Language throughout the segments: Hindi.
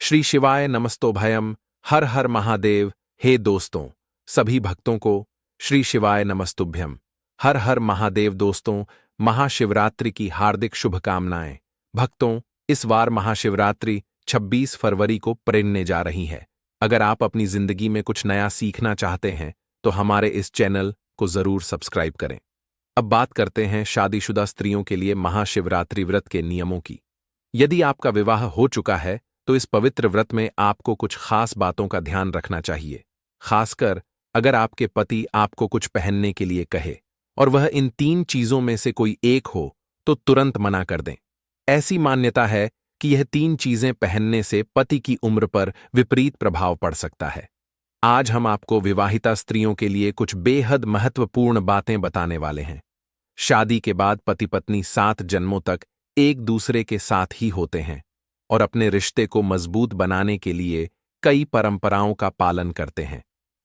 श्री शिवाय नमस्तोभयम। हर हर महादेव। हे दोस्तों, सभी भक्तों को श्री शिवाय नमस्तुभ्यम। हर हर महादेव। दोस्तों, महाशिवरात्रि की हार्दिक शुभकामनाएं। भक्तों, इस बार महाशिवरात्रि 26 फरवरी को पड़ने जा रही है। अगर आप अपनी जिंदगी में कुछ नया सीखना चाहते हैं तो हमारे इस चैनल को जरूर सब्सक्राइब करें। अब बात करते हैं शादीशुदा स्त्रियों के लिए महाशिवरात्रि व्रत के नियमों की। यदि आपका विवाह हो चुका है तो इस पवित्र व्रत में आपको कुछ खास बातों का ध्यान रखना चाहिए। खासकर अगर आपके पति आपको कुछ पहनने के लिए कहे और वह इन 3 चीजों में से कोई एक हो तो तुरंत मना कर दें। ऐसी मान्यता है कि यह 3 चीजें पहनने से पति की उम्र पर विपरीत प्रभाव पड़ सकता है। आज हम आपको विवाहिता स्त्रियों के लिए कुछ बेहद महत्वपूर्ण बातें बताने वाले हैं। शादी के बाद पति पत्नी 7 जन्मों तक एक दूसरे के साथ ही होते हैं और अपने रिश्ते को मजबूत बनाने के लिए कई परंपराओं का पालन करते हैं।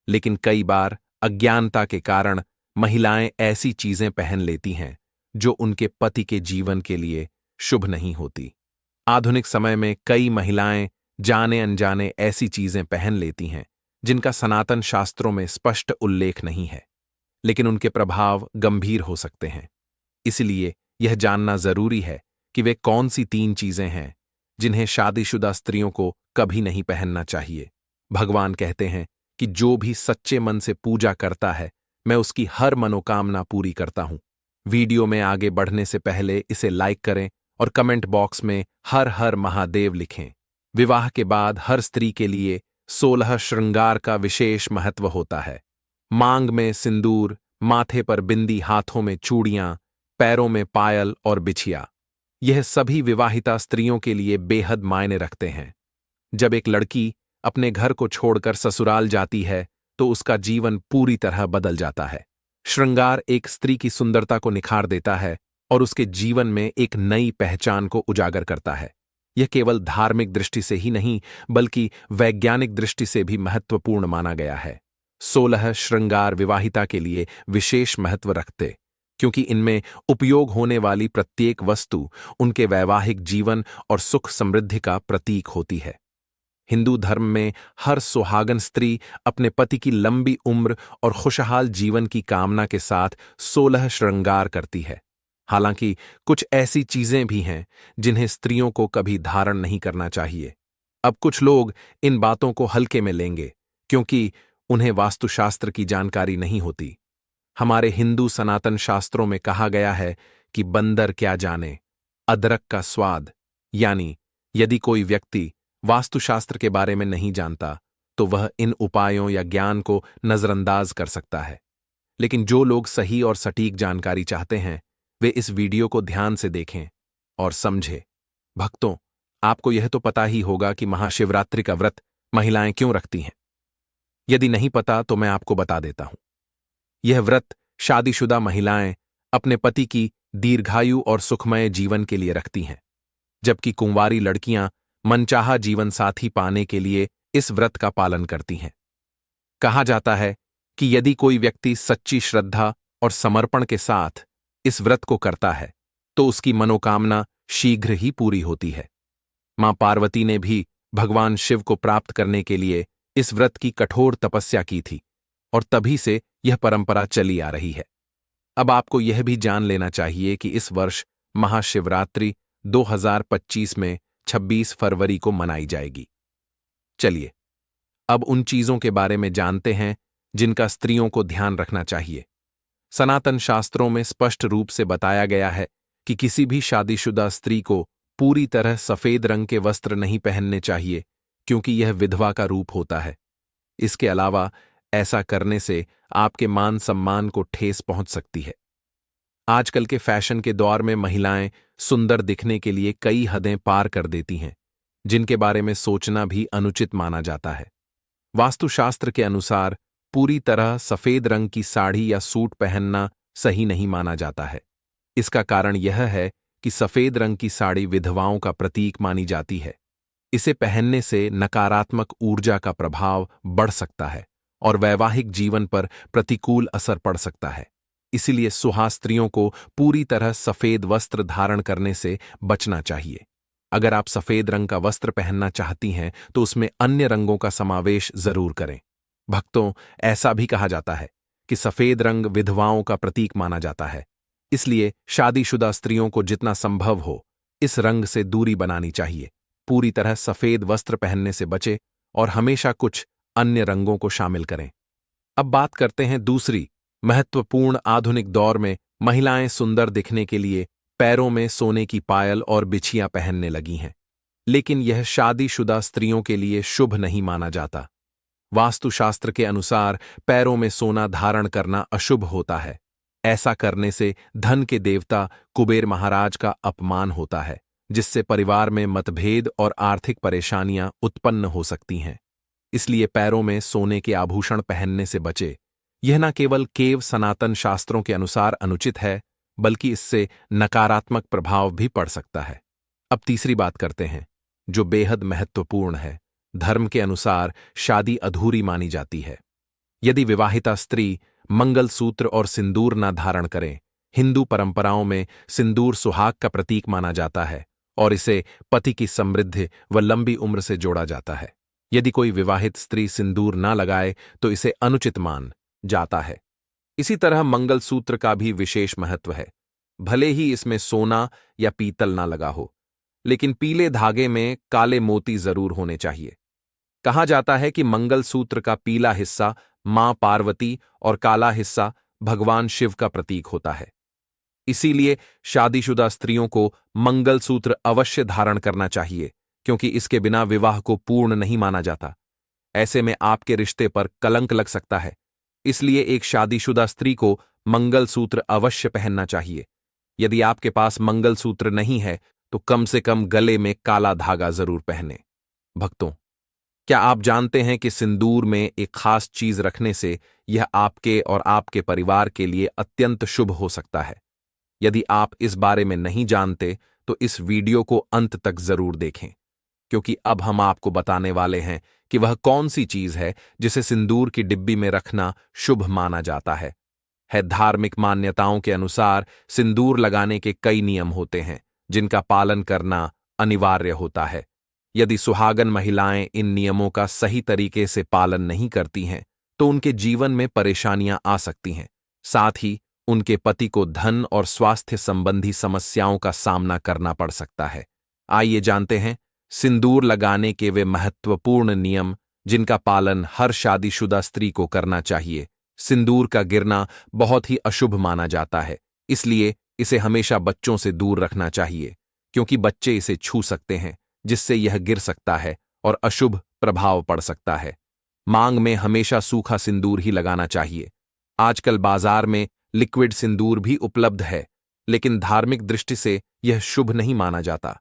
लेकिन कई बार अज्ञानता के कारण महिलाएं ऐसी चीजें पहन लेती हैं जो उनके पति के जीवन के लिए शुभ नहीं होती। आधुनिक समय में कई महिलाएं जाने अनजाने ऐसी चीजें पहन लेती हैं जिनका सनातन शास्त्रों में स्पष्ट उल्लेख नहीं है, लेकिन उनके प्रभाव गंभीर हो सकते हैं। इसलिए यह जानना जरूरी है कि वे कौन सी 3 चीजें हैं जिन्हें शादीशुदा स्त्रियों को कभी नहीं पहनना चाहिए। भगवान कहते हैं कि जो भी सच्चे मन से पूजा करता है मैं उसकी हर मनोकामना पूरी करता हूं। वीडियो में आगे बढ़ने से पहले इसे लाइक करें और कमेंट बॉक्स में हर हर महादेव लिखें। विवाह के बाद हर स्त्री के लिए 16 श्रृंगार का विशेष महत्व होता है। मांग में सिंदूर, माथे पर बिंदी, हाथों में चूड़ियां, पैरों में पायल और बिछिया। यह सभी विवाहिता स्त्रियों के लिए बेहद मायने रखते हैं। जब एक लड़की अपने घर को छोड़कर ससुराल जाती है तो उसका जीवन पूरी तरह बदल जाता है। श्रृंगार एक स्त्री की सुंदरता को निखार देता है और उसके जीवन में एक नई पहचान को उजागर करता है। यह केवल धार्मिक दृष्टि से ही नहीं बल्कि वैज्ञानिक दृष्टि से भी महत्वपूर्ण माना गया है। 16 श्रृंगार विवाहिता के लिए विशेष महत्व रखते क्योंकि इनमें उपयोग होने वाली प्रत्येक वस्तु उनके वैवाहिक जीवन और सुख समृद्धि का प्रतीक होती है। हिंदू धर्म में हर सुहागन स्त्री अपने पति की लंबी उम्र और खुशहाल जीवन की कामना के साथ 16 श्रृंगार करती है। हालांकि कुछ ऐसी चीजें भी हैं जिन्हें स्त्रियों को कभी धारण नहीं करना चाहिए। अब कुछ लोग इन बातों को हल्के में लेंगे क्योंकि उन्हें वास्तुशास्त्र की जानकारी नहीं होती। हमारे हिंदू सनातन शास्त्रों में कहा गया है कि बंदर क्या जाने अदरक का स्वाद, यानी यदि कोई व्यक्ति वास्तुशास्त्र के बारे में नहीं जानता तो वह इन उपायों या ज्ञान को नजरअंदाज कर सकता है। लेकिन जो लोग सही और सटीक जानकारी चाहते हैं वे इस वीडियो को ध्यान से देखें और समझें। भक्तों, आपको यह तो पता ही होगा कि महाशिवरात्रि का व्रत महिलाएं क्यों रखती हैं। यदि नहीं पता तो मैं आपको बता देता हूं। यह व्रत शादीशुदा महिलाएं अपने पति की दीर्घायु और सुखमय जीवन के लिए रखती हैं, जबकि कुंवारी लड़कियां मनचाहा जीवन साथी पाने के लिए इस व्रत का पालन करती हैं। कहा जाता है कि यदि कोई व्यक्ति सच्ची श्रद्धा और समर्पण के साथ इस व्रत को करता है तो उसकी मनोकामना शीघ्र ही पूरी होती है। मां पार्वती ने भी भगवान शिव को प्राप्त करने के लिए इस व्रत की कठोर तपस्या की थी और तभी से यह परंपरा चली आ रही है। अब आपको यह भी जान लेना चाहिए कि इस वर्ष महाशिवरात्रि 2025 में 26 फरवरी को मनाई जाएगी। चलिए अब उन चीजों के बारे में जानते हैं जिनका स्त्रियों को ध्यान रखना चाहिए। सनातन शास्त्रों में स्पष्ट रूप से बताया गया है कि किसी भी शादीशुदा स्त्री को पूरी तरह सफेद रंग के वस्त्र नहीं पहनने चाहिए क्योंकि यह विधवा का रूप होता है। इसके अलावा ऐसा करने से आपके मान सम्मान को ठेस पहुंच सकती है। आजकल के फैशन के दौर में महिलाएं सुंदर दिखने के लिए कई हदें पार कर देती हैं, जिनके बारे में सोचना भी अनुचित माना जाता है। वास्तुशास्त्र के अनुसार पूरी तरह सफेद रंग की साड़ी या सूट पहनना सही नहीं माना जाता है। इसका कारण यह है कि सफेद रंग की साड़ी विधवाओं का प्रतीक मानी जाती है। इसे पहनने से नकारात्मक ऊर्जा का प्रभाव बढ़ सकता है और वैवाहिक जीवन पर प्रतिकूल असर पड़ सकता है। इसलिए सुहाग स्त्रियों को पूरी तरह सफेद वस्त्र धारण करने से बचना चाहिए। अगर आप सफेद रंग का वस्त्र पहनना चाहती हैं तो उसमें अन्य रंगों का समावेश जरूर करें। भक्तों, ऐसा भी कहा जाता है कि सफेद रंग विधवाओं का प्रतीक माना जाता है। इसलिए शादीशुदा स्त्रियों को जितना संभव हो इस रंग से दूरी बनानी चाहिए। पूरी तरह सफेद वस्त्र पहनने से बचे और हमेशा कुछ अन्य रंगों को शामिल करें। अब बात करते हैं दूसरी महत्वपूर्ण आधुनिक दौर में महिलाएं सुंदर दिखने के लिए पैरों में सोने की पायल और बिछियां पहनने लगी हैं। लेकिन यह शादीशुदा स्त्रियों के लिए शुभ नहीं माना जाता। वास्तुशास्त्र के अनुसार पैरों में सोना धारण करना अशुभ होता है। ऐसा करने से धन के देवता कुबेर महाराज का अपमान होता है, जिससे परिवार में मतभेद और आर्थिक परेशानियां उत्पन्न हो सकती हैं। इसलिए पैरों में सोने के आभूषण पहनने से बचे। यह न केवल केव सनातन शास्त्रों के अनुसार अनुचित है, बल्कि इससे नकारात्मक प्रभाव भी पड़ सकता है। अब तीसरी बात करते हैं, जो बेहद महत्वपूर्ण है। धर्म के अनुसार शादी अधूरी मानी जाती है यदि विवाहिता स्त्री मंगलसूत्र और सिंदूर न धारण करें। हिंदू परंपराओं में सिंदूर सुहाग का प्रतीक माना जाता है और इसे पति की समृद्धि व लंबी उम्र से जोड़ा जाता है। यदि कोई विवाहित स्त्री सिंदूर न लगाए तो इसे अनुचित मान जाता है। इसी तरह मंगलसूत्र का भी विशेष महत्व है। भले ही इसमें सोना या पीतल ना लगा हो, लेकिन पीले धागे में काले मोती जरूर होने चाहिए। कहा जाता है कि मंगलसूत्र का पीला हिस्सा मां पार्वती और काला हिस्सा भगवान शिव का प्रतीक होता है। इसीलिए शादीशुदा स्त्रियों को मंगलसूत्र अवश्य धारण करना चाहिए, क्योंकि इसके बिना विवाह को पूर्ण नहीं माना जाता। ऐसे में आपके रिश्ते पर कलंक लग सकता है। इसलिए एक शादीशुदा स्त्री को मंगलसूत्र अवश्य पहनना चाहिए। यदि आपके पास मंगलसूत्र नहीं है तो कम से कम गले में काला धागा जरूर पहने। भक्तों, क्या आप जानते हैं कि सिंदूर में एक खास चीज रखने से यह आपके और आपके परिवार के लिए अत्यंत शुभ हो सकता है? यदि आप इस बारे में नहीं जानते तो इस वीडियो को अंत तक जरूर देखें, क्योंकि अब हम आपको बताने वाले हैं कि वह कौन सी चीज है जिसे सिंदूर की डिब्बी में रखना शुभ माना जाता है। धार्मिक मान्यताओं के अनुसार सिंदूर लगाने के कई नियम होते हैं, जिनका पालन करना अनिवार्य होता है। यदि सुहागन महिलाएं इन नियमों का सही तरीके से पालन नहीं करती हैं तो उनके जीवन में परेशानियां आ सकती हैं। साथ ही उनके पति को धन और स्वास्थ्य संबंधी समस्याओं का सामना करना पड़ सकता है। आइए जानते हैं सिंदूर लगाने के वे महत्वपूर्ण नियम जिनका पालन हर शादीशुदा स्त्री को करना चाहिए। सिंदूर का गिरना बहुत ही अशुभ माना जाता है, इसलिए इसे हमेशा बच्चों से दूर रखना चाहिए, क्योंकि बच्चे इसे छू सकते हैं, जिससे यह गिर सकता है और अशुभ प्रभाव पड़ सकता है। मांग में हमेशा सूखा सिंदूर ही लगाना चाहिए। आजकल बाजार में लिक्विड सिंदूर भी उपलब्ध है, लेकिन धार्मिक दृष्टि से यह शुभ नहीं माना जाता।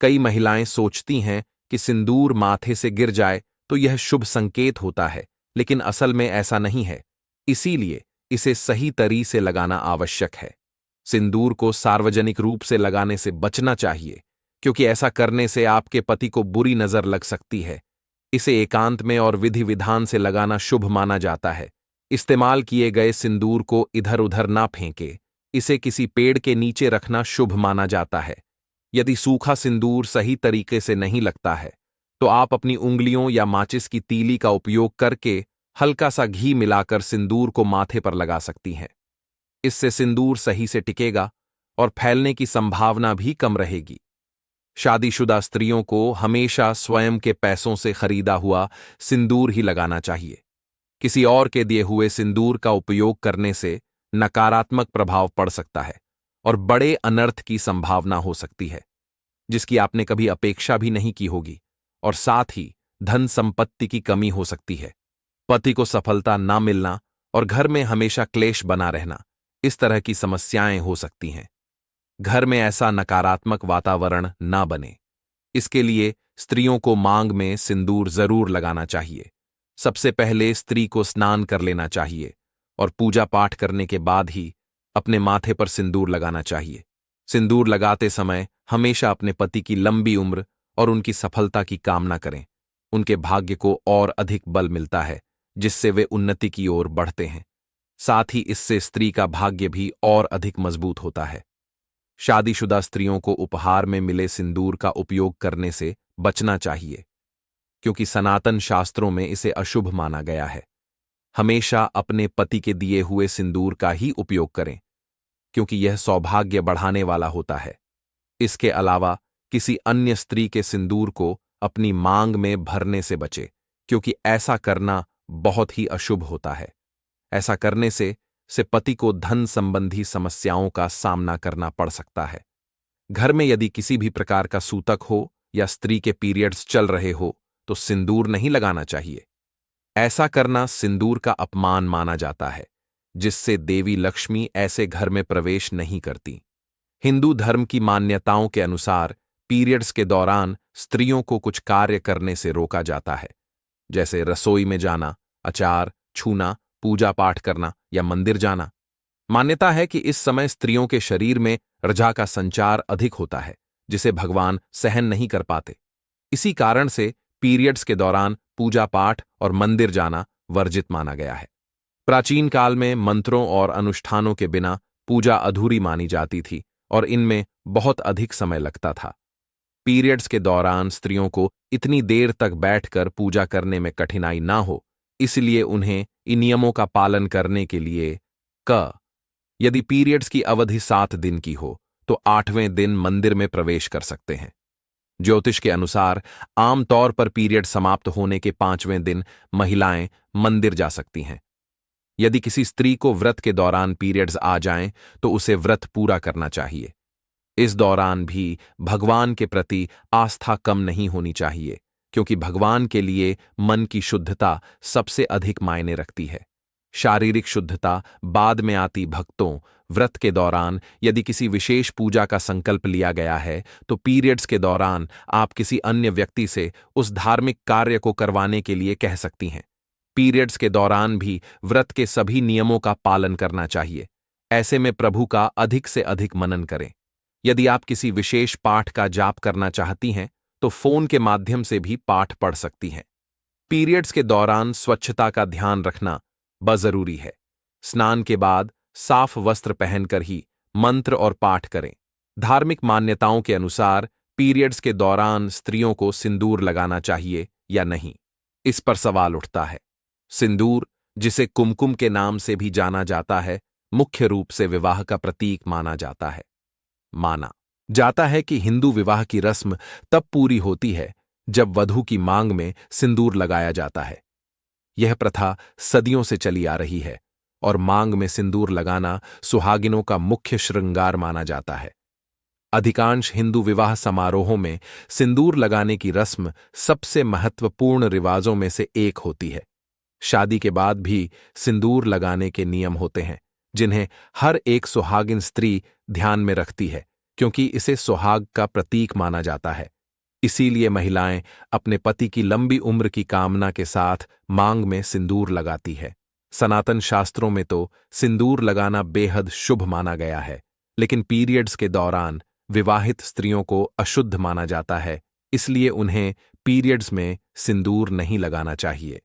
कई महिलाएं सोचती हैं कि सिंदूर माथे से गिर जाए तो यह शुभ संकेत होता है, लेकिन असल में ऐसा नहीं है। इसीलिए इसे सही तरीके से लगाना आवश्यक है। सिंदूर को सार्वजनिक रूप से लगाने से बचना चाहिए, क्योंकि ऐसा करने से आपके पति को बुरी नजर लग सकती है। इसे एकांत में और विधि विधान से लगाना शुभ माना जाता है। इस्तेमाल किए गए सिंदूर को इधर उधर ना फेंके। इसे किसी पेड़ के नीचे रखना शुभ माना जाता है। यदि सूखा सिंदूर सही तरीके से नहीं लगता है तो आप अपनी उंगलियों या माचिस की तीली का उपयोग करके हल्का सा घी मिलाकर सिंदूर को माथे पर लगा सकती हैं। इससे सिंदूर सही से टिकेगा और फैलने की संभावना भी कम रहेगी। शादीशुदा स्त्रियों को हमेशा स्वयं के पैसों से खरीदा हुआ सिंदूर ही लगाना चाहिए। किसी और के दिए हुए सिंदूर का उपयोग करने से नकारात्मक प्रभाव पड़ सकता है और बड़े अनर्थ की संभावना हो सकती है, जिसकी आपने कभी अपेक्षा भी नहीं की होगी, और साथ ही धन संपत्ति की कमी हो सकती है। पति को सफलता ना मिलना और घर में हमेशा क्लेश बना रहना, इस तरह की समस्याएं हो सकती हैं। घर में ऐसा नकारात्मक वातावरण ना बने, इसके लिए स्त्रियों को मांग में सिंदूर जरूर लगाना चाहिए। सबसे पहले स्त्री को स्नान कर लेना चाहिए और पूजा पाठ करने के बाद ही अपने माथे पर सिंदूर लगाना चाहिए। सिंदूर लगाते समय हमेशा अपने पति की लंबी उम्र और उनकी सफलता की कामना करें। उनके भाग्य को और अधिक बल मिलता है, जिससे वे उन्नति की ओर बढ़ते हैं। साथ ही इससे स्त्री का भाग्य भी और अधिक मजबूत होता है। शादीशुदा स्त्रियों को उपहार में मिले सिंदूर का उपयोग करने से बचना चाहिए, क्योंकि सनातन शास्त्रों में इसे अशुभ माना गया है। हमेशा अपने पति के दिए हुए सिंदूर का ही उपयोग करें, क्योंकि यह सौभाग्य बढ़ाने वाला होता है। इसके अलावा किसी अन्य स्त्री के सिंदूर को अपनी मांग में भरने से बचे, क्योंकि ऐसा करना बहुत ही अशुभ होता है। ऐसा करने से पति को धन संबंधी समस्याओं का सामना करना पड़ सकता है। घर में यदि किसी भी प्रकार का सूतक हो या स्त्री के पीरियड्स चल रहे हो तो सिंदूर नहीं लगाना चाहिए। ऐसा करना सिंदूर का अपमान माना जाता है, जिससे देवी लक्ष्मी ऐसे घर में प्रवेश नहीं करती। हिंदू धर्म की मान्यताओं के अनुसार पीरियड्स के दौरान स्त्रियों को कुछ कार्य करने से रोका जाता है, जैसे रसोई में जाना, अचार छूना, पूजा पाठ करना या मंदिर जाना। मान्यता है कि इस समय स्त्रियों के शरीर में ऊर्जा का संचार अधिक होता है, जिसे भगवान सहन नहीं कर पाते। इसी कारण से पीरियड्स के दौरान पूजा पाठ और मंदिर जाना वर्जित माना गया है। प्राचीन काल में मंत्रों और अनुष्ठानों के बिना पूजा अधूरी मानी जाती थी और इनमें बहुत अधिक समय लगता था। पीरियड्स के दौरान स्त्रियों को इतनी देर तक बैठकर पूजा करने में कठिनाई ना हो, इसलिए उन्हें इन नियमों का पालन करने के लिए यदि पीरियड्स की अवधि 7 दिन की हो तो 8वें दिन मंदिर में प्रवेश कर सकते हैं। ज्योतिष के अनुसार आमतौर पर पीरियड समाप्त होने के 5वें दिन महिलाएं मंदिर जा सकती हैं। यदि किसी स्त्री को व्रत के दौरान पीरियड्स आ जाएं तो उसे व्रत पूरा करना चाहिए। इस दौरान भी भगवान के प्रति आस्था कम नहीं होनी चाहिए, क्योंकि भगवान के लिए मन की शुद्धता सबसे अधिक मायने रखती है। शारीरिक शुद्धता बाद में आती। भक्तों, व्रत के दौरान यदि किसी विशेष पूजा का संकल्प लिया गया है तो पीरियड्स के दौरान आप किसी अन्य व्यक्ति से उस धार्मिक कार्य को करवाने के लिए कह सकती हैं। पीरियड्स के दौरान भी व्रत के सभी नियमों का पालन करना चाहिए। ऐसे में प्रभु का अधिक से अधिक मनन करें। यदि आप किसी विशेष पाठ का जाप करना चाहती हैं तो फोन के माध्यम से भी पाठ पढ़ सकती हैं। पीरियड्स के दौरान स्वच्छता का ध्यान रखना बजरूरी है। स्नान के बाद साफ वस्त्र पहनकर ही मंत्र और पाठ करें। धार्मिक मान्यताओं के अनुसार पीरियड्स के दौरान स्त्रियों को सिंदूर लगाना चाहिए या नहीं, इस पर सवाल उठता है। सिंदूर, जिसे कुमकुम के नाम से भी जाना जाता है, मुख्य रूप से विवाह का प्रतीक माना जाता है। माना जाता है कि हिंदू विवाह की रस्म तब पूरी होती है जब वधू की मांग में सिंदूर लगाया जाता है। यह प्रथा सदियों से चली आ रही है और मांग में सिंदूर लगाना सुहागिनों का मुख्य श्रृंगार माना जाता है। अधिकांश हिंदू विवाह समारोहों में सिंदूर लगाने की रस्म सबसे महत्वपूर्ण रिवाजों में से एक होती है। शादी के बाद भी सिंदूर लगाने के नियम होते हैं, जिन्हें हर एक सुहागिन स्त्री ध्यान में रखती है, क्योंकि इसे सुहाग का प्रतीक माना जाता है। इसीलिए महिलाएं अपने पति की लंबी उम्र की कामना के साथ मांग में सिंदूर लगाती है। सनातन शास्त्रों में तो सिंदूर लगाना बेहद शुभ माना गया है, लेकिन पीरियड्स के दौरान विवाहित स्त्रियों को अशुद्ध माना जाता है, इसलिए उन्हें पीरियड्स में सिंदूर नहीं लगाना चाहिए।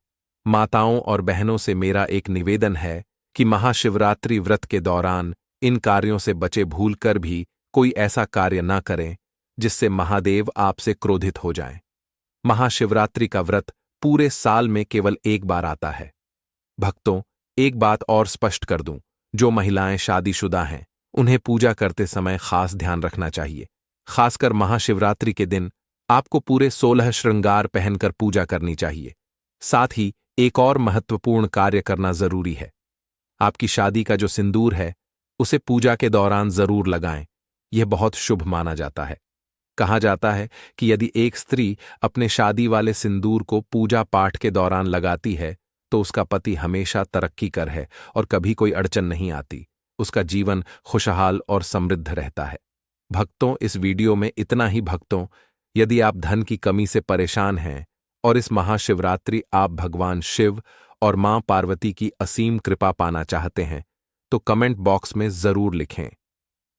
माताओं और बहनों से मेरा एक निवेदन है कि महाशिवरात्रि व्रत के दौरान इन कार्यों से बचे भूलकर भी कोई ऐसा कार्य न करें जिससे महादेव आपसे क्रोधित हो जाएं। महाशिवरात्रि का व्रत पूरे साल में केवल एक बार आता है। भक्तों, एक बात और स्पष्ट कर दूं, जो महिलाएं शादीशुदा हैं उन्हें पूजा करते समय खास ध्यान रखना चाहिए। खासकर महाशिवरात्रि के दिन आपको पूरे 16 श्रृंगार पहनकर पूजा करनी चाहिए। साथ ही एक और महत्वपूर्ण कार्य करना जरूरी है। आपकी शादी का जो सिंदूर है उसे पूजा के दौरान जरूर लगाएं। यह बहुत शुभ माना जाता है। कहा जाता है कि यदि एक स्त्री अपने शादी वाले सिंदूर को पूजा पाठ के दौरान लगाती है तो उसका पति हमेशा तरक्की कर है और कभी कोई अड़चन नहीं आती। उसका जीवन खुशहाल और समृद्ध रहता है। भक्तों, इस वीडियो में इतना ही। भक्तों, यदि आप धन की कमी से परेशान हैं और इस महाशिवरात्रि आप भगवान शिव और मां पार्वती की असीम कृपा पाना चाहते हैं तो कमेंट बॉक्स में जरूर लिखें,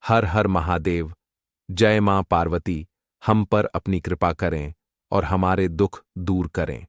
हर हर महादेव, जय मां पार्वती, हम पर अपनी कृपा करें और हमारे दुख दूर करें।